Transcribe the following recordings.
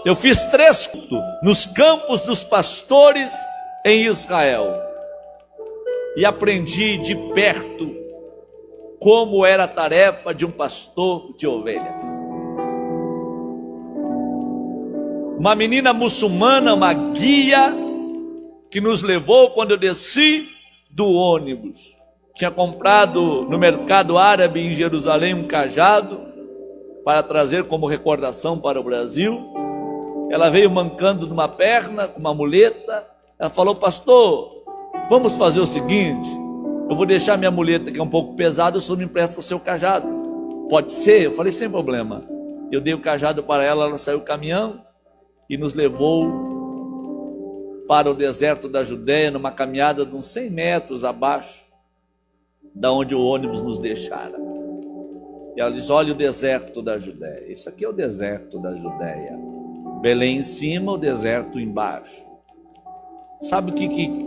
Eu fiz 3 cultos nos campos dos pastores em Israel. E aprendi de perto como era a tarefa de um pastor de ovelhas. Uma menina muçulmana, uma guia, que nos levou quando eu desci do ônibus. Tinha comprado no mercado árabe em Jerusalém um cajado para trazer como recordação para o Brasil. Ela veio mancando de uma perna, com uma muleta. Ela falou: pastor, vamos fazer o seguinte, eu vou deixar minha muleta que é um pouco pesada, o senhor me empresta o seu cajado, pode ser? Eu falei: sem problema. Eu dei o cajado para ela, ela saiu caminhando e nos levou para o deserto da Judéia, numa caminhada de uns 100 metros abaixo da onde o ônibus nos deixara. E ela diz: olha o deserto da Judéia, isso aqui é o deserto da Judéia, Belém em cima, o deserto embaixo. Sabe o que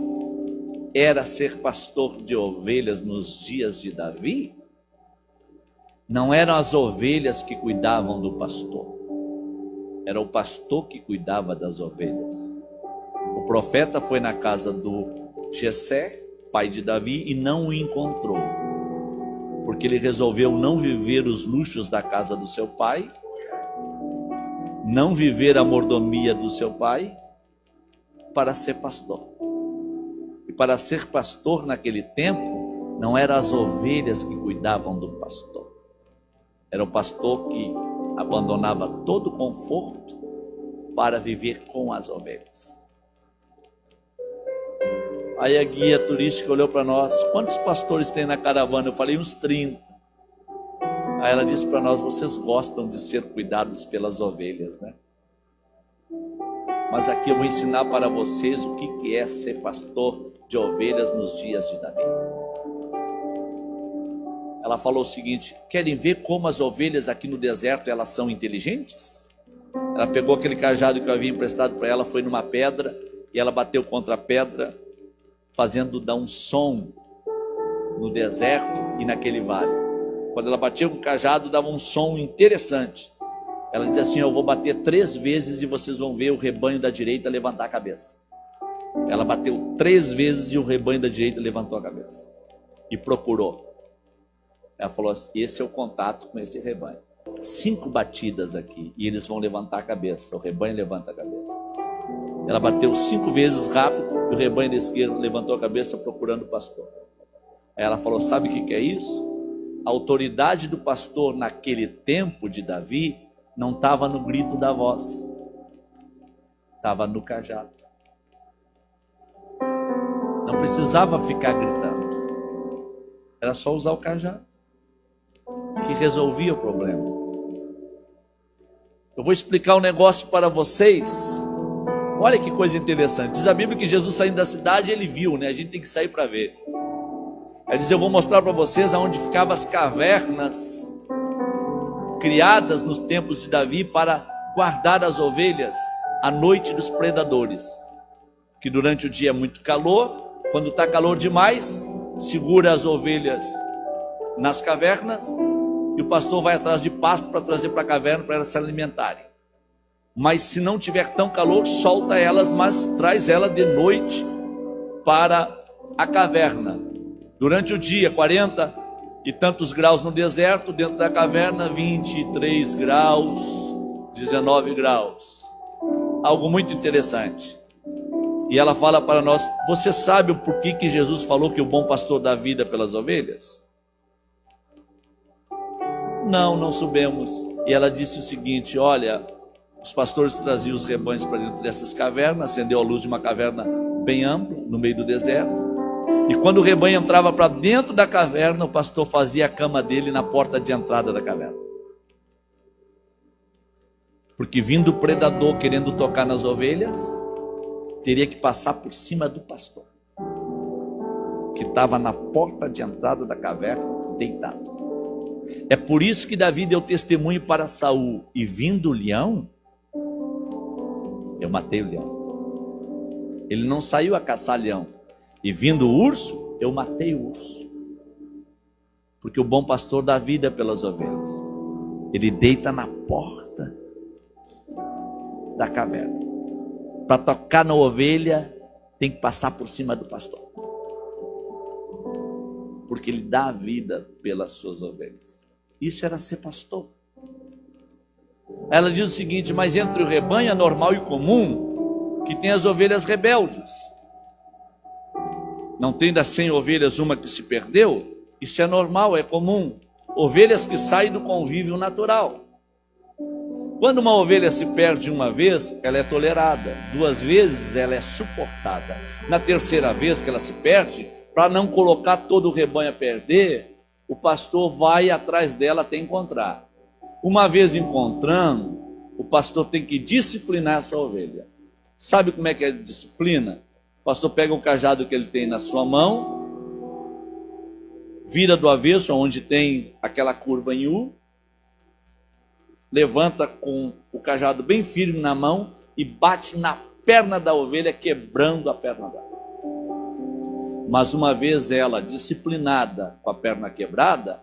era ser pastor de ovelhas nos dias de Davi? Não eram as ovelhas que cuidavam do pastor, era o pastor que cuidava das ovelhas. O profeta foi na casa do Jessé, pai de Davi, e não o encontrou, porque ele resolveu não viver os luxos da casa do seu pai, não viver a mordomia do seu pai, para ser pastor. E para ser pastor naquele tempo, não eram as ovelhas que cuidavam do pastor, era o pastor que abandonava todo o conforto para viver com as ovelhas. Aí a guia turística olhou para nós: quantos pastores tem na caravana? Eu falei: uns 30. Aí ela disse para nós: vocês gostam de ser cuidados pelas ovelhas, né? Mas aqui eu vou ensinar para vocês o que é ser pastor de ovelhas nos dias de Davi. Ela falou o seguinte: querem ver como as ovelhas aqui no deserto elas são inteligentes? Ela pegou aquele cajado que eu havia emprestado para ela, foi numa pedra e ela bateu contra a pedra, fazendo dar um som no deserto e naquele vale. Quando ela batia com o cajado, dava um som interessante. Ela dizia assim: eu vou bater 3 vezes e vocês vão ver o rebanho da direita levantar a cabeça. Ela bateu 3 vezes e o rebanho da direita levantou a cabeça e procurou. Ela falou assim: esse é o contato com esse rebanho. 5 batidas aqui e eles vão levantar a cabeça, o rebanho levanta a cabeça. Ela bateu 5 vezes rápido e o rebanho da esquerda levantou a cabeça procurando o pastor. Aí ela falou: sabe o que é isso? A autoridade do pastor naquele tempo de Davi não estava no grito da voz, estava no cajado. Não precisava ficar gritando, era só usar o cajado que resolvia o problema. Eu vou explicar um negócio para vocês. Olha que coisa interessante. Diz a Bíblia que Jesus, saindo da cidade, ele viu, né? A gente tem que sair para ver. Ele diz: eu vou mostrar para vocês aonde ficavam as cavernas criadas nos tempos de Davi para guardar as ovelhas à noite dos predadores. Que durante o dia é muito calor, quando está calor demais, segura as ovelhas nas cavernas e o pastor vai atrás de pasto para trazer para a caverna para elas se alimentarem. Mas se não tiver tão calor, solta elas, mas traz ela de noite para a caverna. Durante o dia, 40 e tantos graus no deserto, dentro da caverna 23 graus, 19 graus. Algo muito interessante. E ela fala para nós: você sabe o porquê que Jesus falou que o bom pastor dá vida pelas ovelhas? Não soubemos. E ela disse o seguinte: olha, os pastores traziam os rebanhos para dentro dessas cavernas, acendeu a luz de uma caverna bem ampla, no meio do deserto. E quando o rebanho entrava para dentro da caverna, o pastor fazia a cama dele na porta de entrada da caverna. Porque vindo o predador querendo tocar nas ovelhas, teria que passar por cima do pastor, que estava na porta de entrada da caverna, deitado. É por isso que Davi deu testemunho para Saul: e vindo o leão, eu matei o leão. Ele não saiu a caçar leão. E vindo o urso, eu matei o urso. Porque o bom pastor dá vida pelas ovelhas. Ele deita na porta da caverna. Para tocar na ovelha, tem que passar por cima do pastor. Porque ele dá a vida pelas suas ovelhas. Isso era ser pastor. Ela diz o seguinte: mas entre o rebanho é normal e comum que tem as ovelhas rebeldes. Não tem das 100 ovelhas uma que se perdeu? Isso é normal, é comum. Ovelhas que saem do convívio natural. Quando uma ovelha se perde uma vez, ela é tolerada. 2 vezes, ela é suportada. Na terceira vez que ela se perde, para não colocar todo o rebanho a perder, o pastor vai atrás dela até encontrar. Uma vez encontrando, o pastor tem que disciplinar essa ovelha. Sabe como é que é disciplina? O pastor pega o cajado que ele tem na sua mão, vira do avesso, onde tem aquela curva em U, levanta com o cajado bem firme na mão e bate na perna da ovelha, quebrando a perna dela. Mas uma vez ela disciplinada com a perna quebrada,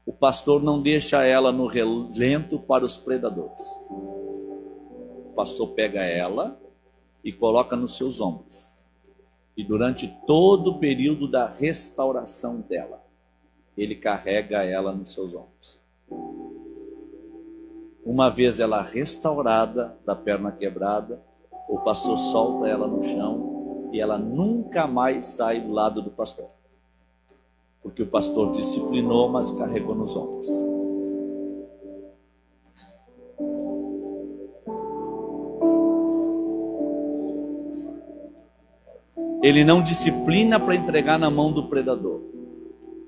o pastor não deixa ela no relento para os predadores. O pastor pega ela e coloca nos seus ombros. E durante todo o período da restauração dela, ele carrega ela nos seus ombros. Uma vez ela restaurada da perna quebrada, o pastor solta ela no chão e ela nunca mais sai do lado do pastor. Porque o pastor disciplinou, mas carregou nos ombros. Ele não disciplina para entregar na mão do predador.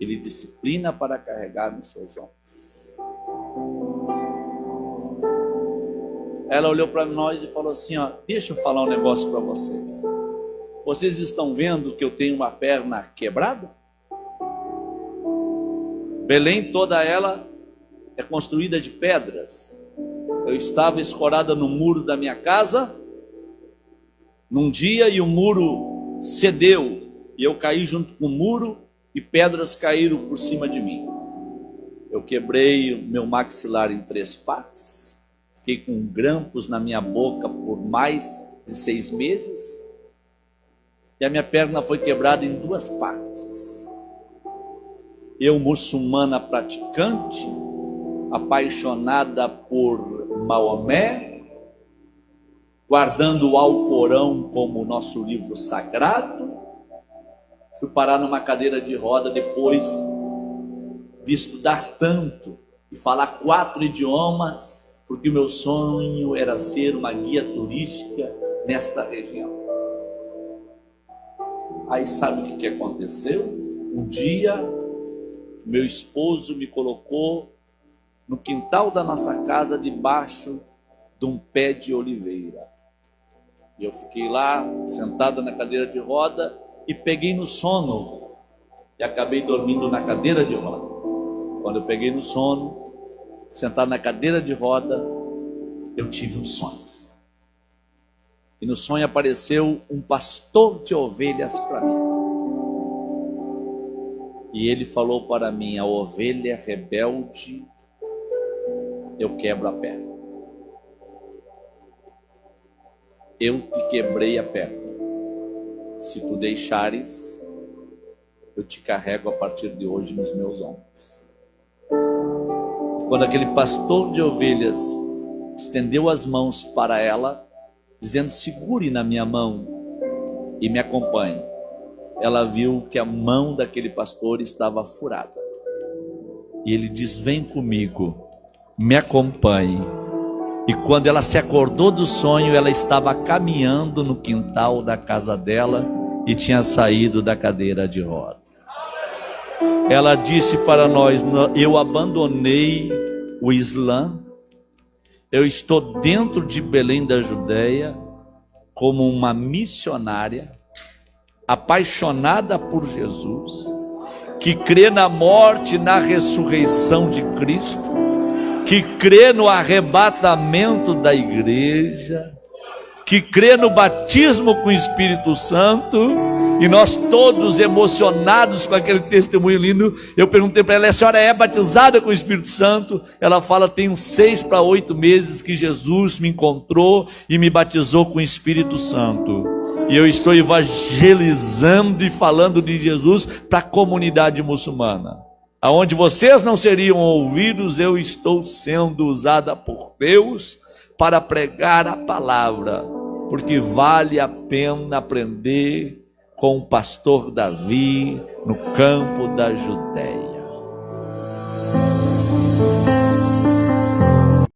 Ele disciplina para carregar nos seus ombros. Ela olhou para nós e falou assim: ó, deixa eu falar um negócio para vocês. Vocês estão vendo que eu tenho uma perna quebrada? Belém toda ela é construída de pedras. Eu estava escorada no muro da minha casa num dia e o muro cedeu e eu caí junto com o muro e pedras caíram por cima de mim. Eu quebrei o meu maxilar em 3 partes, fiquei com grampos na minha boca por mais de 6 meses e a minha perna foi quebrada em 2 partes. Eu, muçulmana praticante, apaixonada por Maomé, guardando o Alcorão como nosso livro sagrado, fui parar numa cadeira de roda depois de estudar tanto e falar 4 idiomas, porque o meu sonho era ser uma guia turística nesta região. Aí sabe o que aconteceu? Um dia, meu esposo me colocou no quintal da nossa casa, debaixo de um pé de oliveira. E eu fiquei lá, sentado na cadeira de roda, e peguei no sono. E acabei dormindo na cadeira de roda. Quando eu peguei no sono, sentado na cadeira de roda, eu tive um sonho. E no sonho apareceu um pastor de ovelhas para mim. E ele falou para mim: a ovelha rebelde, eu quebro a perna. Eu te quebrei a perna. Se tu deixares, eu te carrego a partir de hoje nos meus ombros. Quando aquele pastor de ovelhas estendeu as mãos para ela, dizendo: segure na minha mão e me acompanhe, ela viu que a mão daquele pastor estava furada. E ele diz: vem comigo, me acompanhe. E quando ela se acordou do sonho, ela estava caminhando no quintal da casa dela e tinha saído da cadeira de roda. Ela disse para nós: eu abandonei o Islã, eu estou dentro de Belém da Judeia como uma missionária, apaixonada por Jesus, que crê na morte e na ressurreição de Cristo, que crê no arrebatamento da igreja, que crê no batismo com o Espírito Santo, e nós todos emocionados com aquele testemunho lindo. Eu perguntei para ela: a senhora é batizada com o Espírito Santo? Ela fala: tem uns 6 para 8 meses que Jesus me encontrou e me batizou com o Espírito Santo, e eu estou evangelizando e falando de Jesus para a comunidade muçulmana. Aonde vocês não seriam ouvidos, eu estou sendo usada por Deus para pregar a palavra, porque vale a pena aprender com o pastor Davi no campo da Judéia.